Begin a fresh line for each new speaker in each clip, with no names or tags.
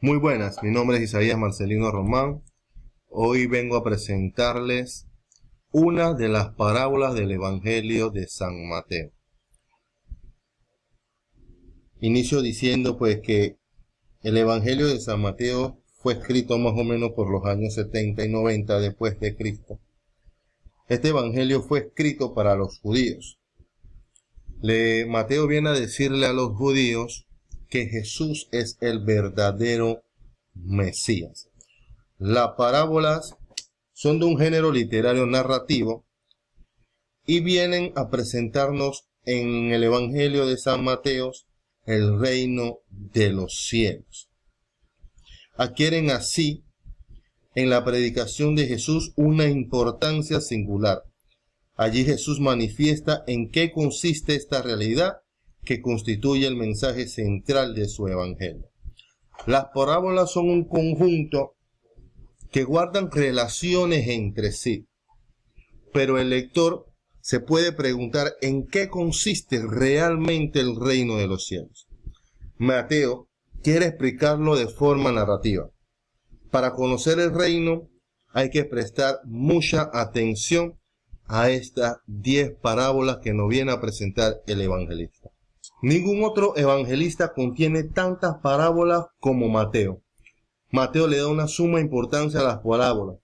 Muy buenas, mi nombre es Isaías Marcelino Román. Hoy vengo a presentarles una de las parábolas del Evangelio de San Mateo. Inicio diciendo pues que el Evangelio de San Mateo fue escrito más o menos por los años 70 y 90 después de Cristo. Este Evangelio fue escrito para los judíos. Mateo viene a decirle a los judíos que Jesús es el verdadero Mesías. Las parábolas son de un género literario narrativo y vienen a presentarnos en el Evangelio de San Mateo el reino de los cielos. Adquieren así en la predicación de Jesús una importancia singular. Allí Jesús manifiesta en qué consiste esta realidad que constituye el mensaje central de su Evangelio. Las parábolas son un conjunto que guardan relaciones entre sí, pero el lector se puede preguntar en qué consiste realmente el reino de los cielos. Mateo quiere explicarlo de forma narrativa. Para conocer el reino hay que prestar mucha atención a estas 10 parábolas que nos viene a presentar el evangelista. Ningún otro evangelista contiene tantas parábolas como Mateo. Mateo le da una suma importancia a las parábolas.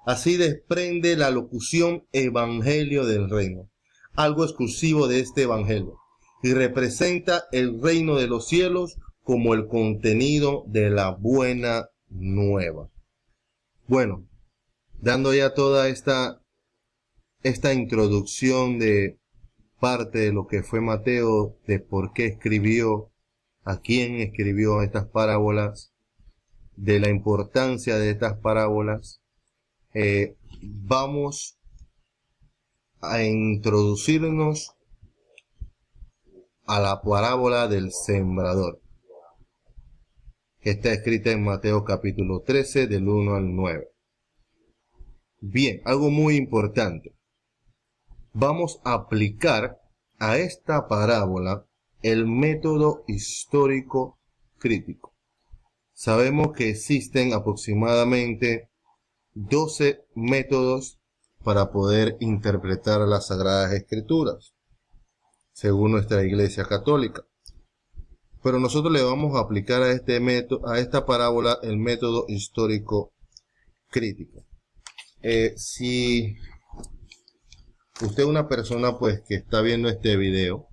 Así desprende la locución evangelio del reino, algo exclusivo de este evangelio, y representa el reino de los cielos como el contenido de la buena nueva. Bueno, dando ya toda esta introducción de parte de lo que fue Mateo, de por qué escribió, a quién escribió estas parábolas, de la importancia de estas parábolas, vamos a introducirnos a la parábola del sembrador, que está escrita en Mateo capítulo 13 del 1 al 9. Bien, algo muy importante. Vamos a aplicar a esta parábola el método histórico crítico. Sabemos que existen aproximadamente 12 métodos para poder interpretar las Sagradas Escrituras, según nuestra Iglesia Católica. Pero nosotros le vamos a aplicar a esta parábola el método histórico crítico. Si usted es una persona pues que está viendo este video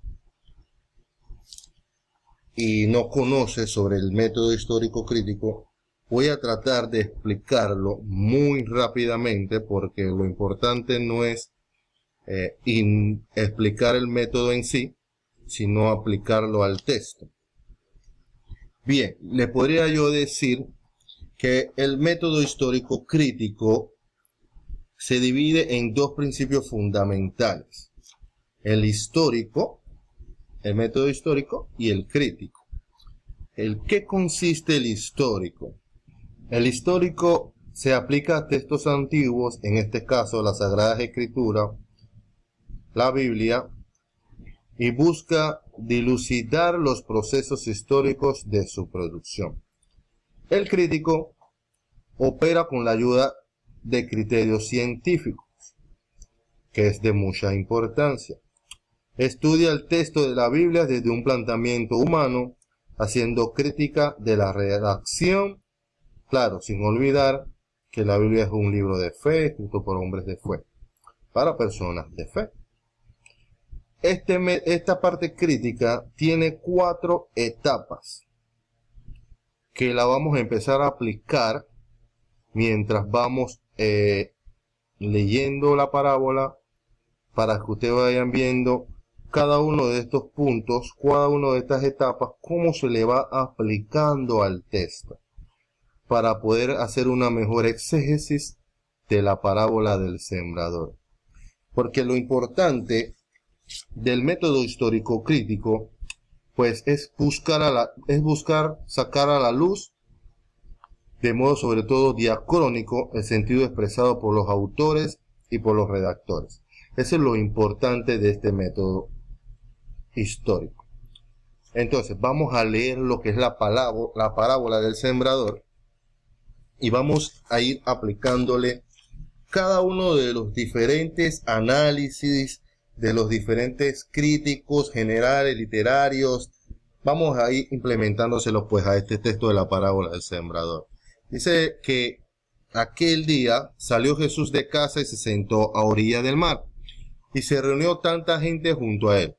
y no conoce sobre el método histórico crítico, voy a tratar de explicarlo muy rápidamente, porque lo importante no es explicar el método en sí, sino aplicarlo al texto. Bien, le podría yo decir que el método histórico crítico se divide en dos principios fundamentales: el histórico, el método histórico, y el crítico. ¿En qué consiste el histórico? El histórico se aplica a textos antiguos, en este caso la Sagrada Escritura, la Biblia, y busca dilucidar los procesos históricos de su producción. El crítico opera con la ayuda de criterios científicos, que es de mucha importancia. Estudia el texto de la Biblia desde un planteamiento humano, haciendo crítica de la redacción, claro, sin olvidar que la Biblia es un libro de fe, escrito por hombres de fe, para personas de fe. Esta parte crítica tiene 4 etapas que la vamos a empezar a aplicar mientras vamos leyendo la parábola, para que ustedes vayan viendo cada uno de estos puntos, cada una de estas etapas, cómo se le va aplicando al texto, para poder hacer una mejor exégesis de la parábola del sembrador. Porque lo importante del método histórico crítico pues es buscar sacar a la luz, de modo sobre todo diacrónico, el sentido expresado por los autores y por los redactores. Eso es lo importante de este método histórico. Entonces, vamos a leer lo que es la parábola del sembrador y vamos a ir aplicándole cada uno de los diferentes análisis, de los diferentes críticos generales, literarios. Vamos a ir implementándoselos pues a este texto de la parábola del sembrador. Dice que aquel día salió Jesús de casa y se sentó a orilla del mar. Y se reunió tanta gente junto a él,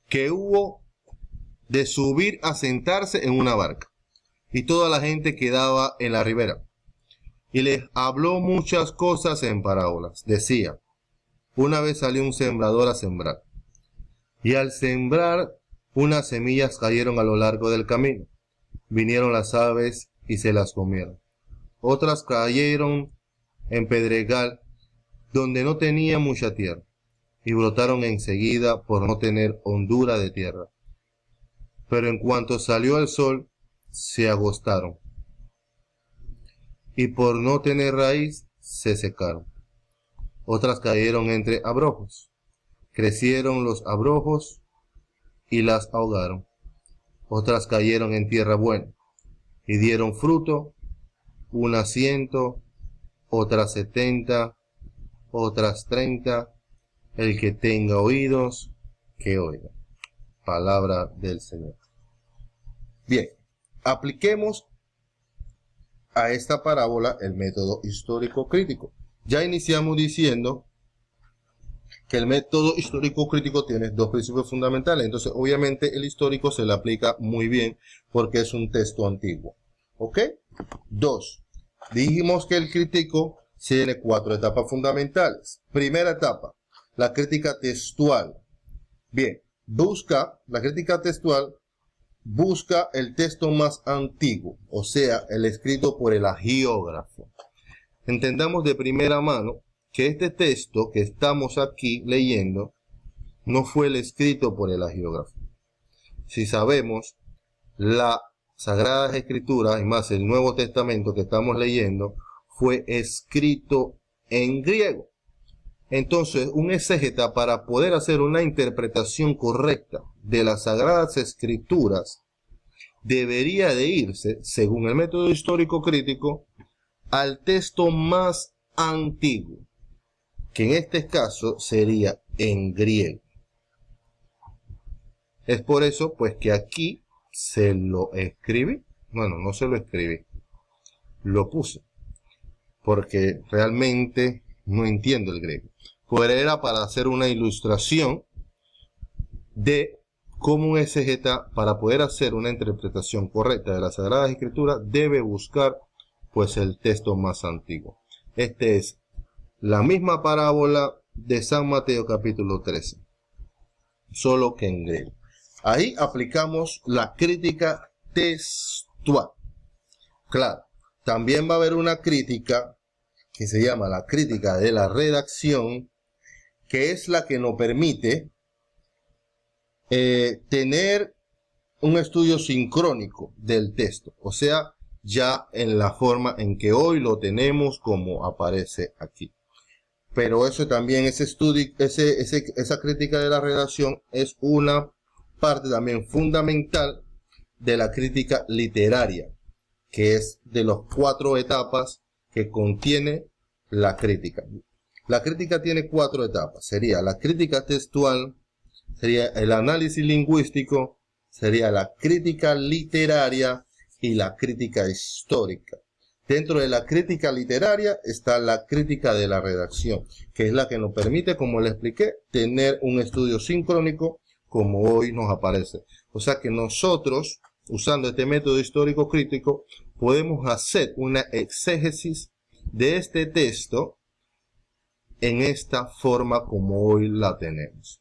que hubo de subir a sentarse en una barca. Y toda la gente quedaba en la ribera. Y les habló muchas cosas en parábolas. Decía, una vez salió un sembrador a sembrar. Y al sembrar, unas semillas cayeron a lo largo del camino. Vinieron las aves y se las comieron. Otras cayeron en pedregal, donde no tenía mucha tierra, y brotaron enseguida por no tener hondura de tierra. Pero en cuanto salió el sol, se agostaron, y por no tener raíz, se secaron. Otras cayeron entre abrojos. Crecieron los abrojos y las ahogaron. Otras cayeron en tierra buena, y dieron fruto, unas 100, otras 70, otras 30. El que tenga oídos, que oiga. Palabra del Señor. Bien, apliquemos a esta parábola el método histórico crítico. Ya iniciamos diciendo que el método histórico crítico tiene dos principios fundamentales. Entonces, obviamente, el histórico se le aplica muy bien porque es un texto antiguo. ¿Ok? 2. Dijimos que el crítico tiene 4 etapas fundamentales. Primera etapa, la crítica textual. Bien, la crítica textual busca el texto más antiguo, o sea, el escrito por el agiógrafo. Entendamos de primera mano que este texto que estamos aquí leyendo no fue el escrito por el agiógrafo. Si sabemos, las Sagradas Escrituras, y más el Nuevo Testamento que estamos leyendo, fue escrito en griego. Entonces, un exégeta, para poder hacer una interpretación correcta de las Sagradas Escrituras, debería de irse, según el método histórico crítico, al texto más antiguo, que en este caso sería en griego. Es por eso, pues, que aquí se lo escribí. Bueno, no se lo escribí, lo puse, porque realmente no entiendo el griego. Pues era para hacer una ilustración de cómo un exégeta, para poder hacer una interpretación correcta de las Sagradas Escrituras, debe buscar pues el texto más antiguo. Este es la misma parábola de San Mateo capítulo 13, solo que en griego. Ahí aplicamos la crítica textual. Claro, también va a haber una crítica que se llama la crítica de la redacción, que es la que nos permite tener un estudio sincrónico del texto, o sea, ya en la forma en que hoy lo tenemos como aparece aquí. Pero eso también, ese estudio, esa crítica de la redacción es una parte también fundamental de la crítica literaria, que es de las 4 etapas que contiene la crítica. La crítica tiene 4 etapas. Sería la crítica textual, sería el análisis lingüístico, sería la crítica literaria y la crítica histórica. Dentro de la crítica literaria está la crítica de la redacción, que es la que nos permite, como le expliqué, tener un estudio sincrónico como hoy nos aparece. O sea que nosotros, usando este método histórico crítico, podemos hacer una exégesis de este texto en esta forma como hoy la tenemos.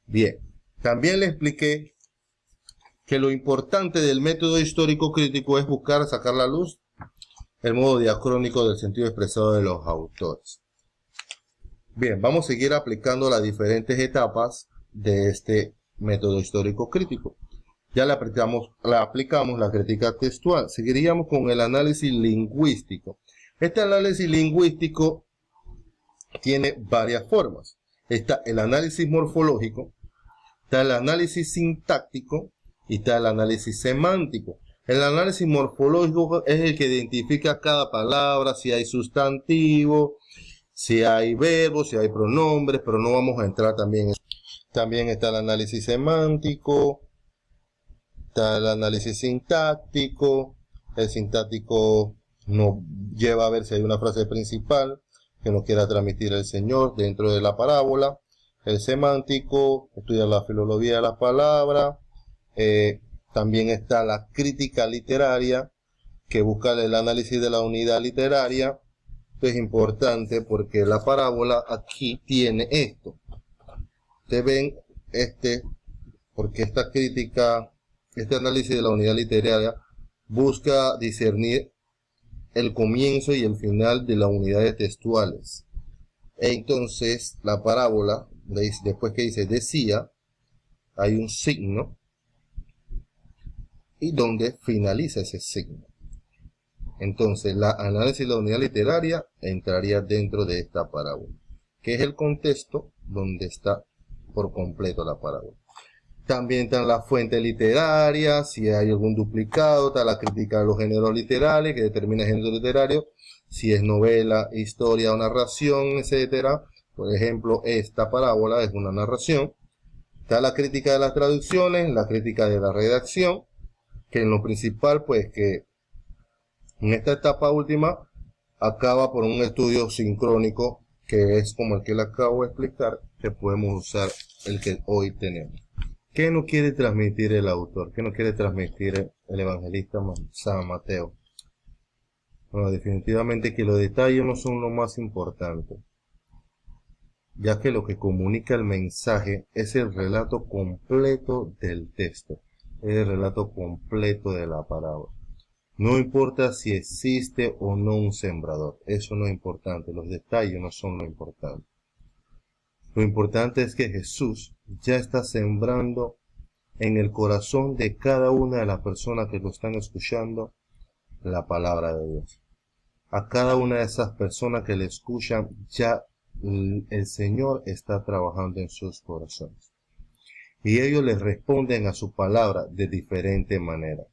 Bien, también le expliqué que lo importante del método histórico crítico es buscar sacar a la luz el modo diacrónico del sentido expresado de los autores. Bien, vamos a seguir aplicando las diferentes etapas de este método histórico crítico. Ya le aplicamos la crítica textual. Seguiríamos con el análisis lingüístico. Este análisis lingüístico tiene varias formas. Está el análisis morfológico, Está el análisis sintáctico y está el análisis semántico. El análisis morfológico es el que identifica cada palabra, si hay sustantivo, si hay verbos, si hay pronombres, pero no vamos a entrar también en eso. También está el análisis semántico, está el análisis sintáctico. El sintáctico nos lleva a ver si hay una frase principal que nos quiera transmitir el Señor dentro de la parábola. El semántico estudia la filología de las palabras. También está la crítica literaria, que busca el análisis de la unidad literaria. Esto es importante porque la parábola aquí tiene esto. Ustedes ven porque esta crítica, este análisis de la unidad literaria busca discernir el comienzo y el final de las unidades textuales. Entonces, la parábola, después que dice decía, hay un signo y donde finaliza ese signo. Entonces, la análisis de la unidad literaria entraría dentro de esta parábola, que es el contexto donde está por completo la parábola. También están las fuentes literarias, si hay algún duplicado, está la crítica de los géneros literarios, que determina el género literario, si es novela, historia o narración, etcétera. Por ejemplo, esta parábola es una narración. Está la crítica de las traducciones, la crítica de la redacción, que en lo principal, pues que en esta etapa última acaba por un estudio sincrónico, que es como el que le acabo de explicar, que podemos usar el que hoy tenemos. ¿Qué nos quiere transmitir el autor? ¿Qué nos quiere transmitir el evangelista San Mateo? Bueno, definitivamente que los detalles no son lo más importante, ya que lo que comunica el mensaje es el relato completo del texto, es el relato completo de la parábola. No importa si existe o no un sembrador, eso no es importante, los detalles no son lo importante. Lo importante es que Jesús ya está sembrando en el corazón de cada una de las personas que lo están escuchando la palabra de Dios. A cada una de esas personas que le escuchan, ya el Señor está trabajando en sus corazones. Y ellos les responden a su palabra de diferente manera.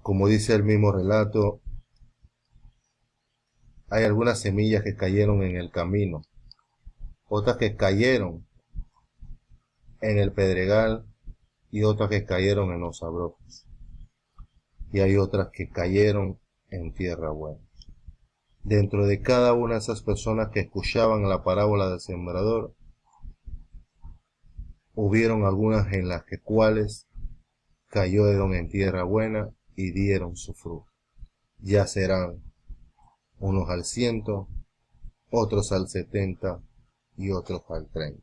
Como dice el mismo relato, hay algunas semillas que cayeron en el camino, otras que cayeron en el pedregal y otras que cayeron en los abrojos. Y hay otras que cayeron en tierra buena. Dentro de cada una de esas personas que escuchaban la parábola del sembrador, hubieron algunas en las que cuales cayeron en tierra buena y dieron su fruto. Ya serán unos al 100, otros al 70 y otros al 30.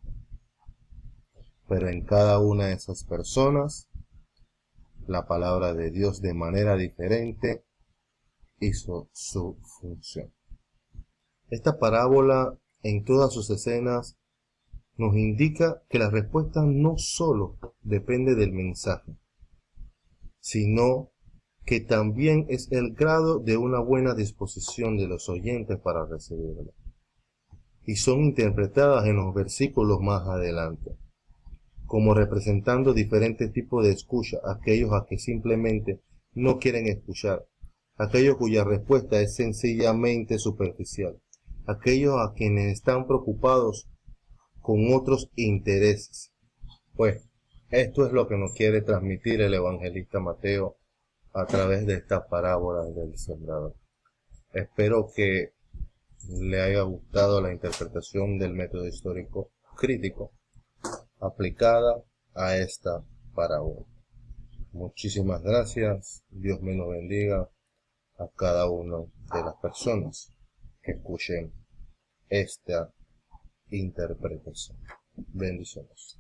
Pero en cada una de esas personas, la palabra de Dios de manera diferente hizo su función. Esta parábola, en todas sus escenas, nos indica que la respuesta no solo depende del mensaje, sino que también es el grado de una buena disposición de los oyentes para recibirla. Y son interpretadas en los versículos más adelante, como representando diferentes tipos de escucha, aquellos a que simplemente no quieren escuchar, aquellos cuya respuesta es sencillamente superficial, aquellos a quienes están preocupados con otros intereses. Pues esto es lo que nos quiere transmitir el evangelista Mateo a través de esta parábola del sembrador. Espero que le haya gustado la interpretación del método histórico crítico aplicada a esta parábola. Muchísimas gracias. Dios me lo bendiga a cada una de las personas que escuchen esta interpretación. Bendiciones.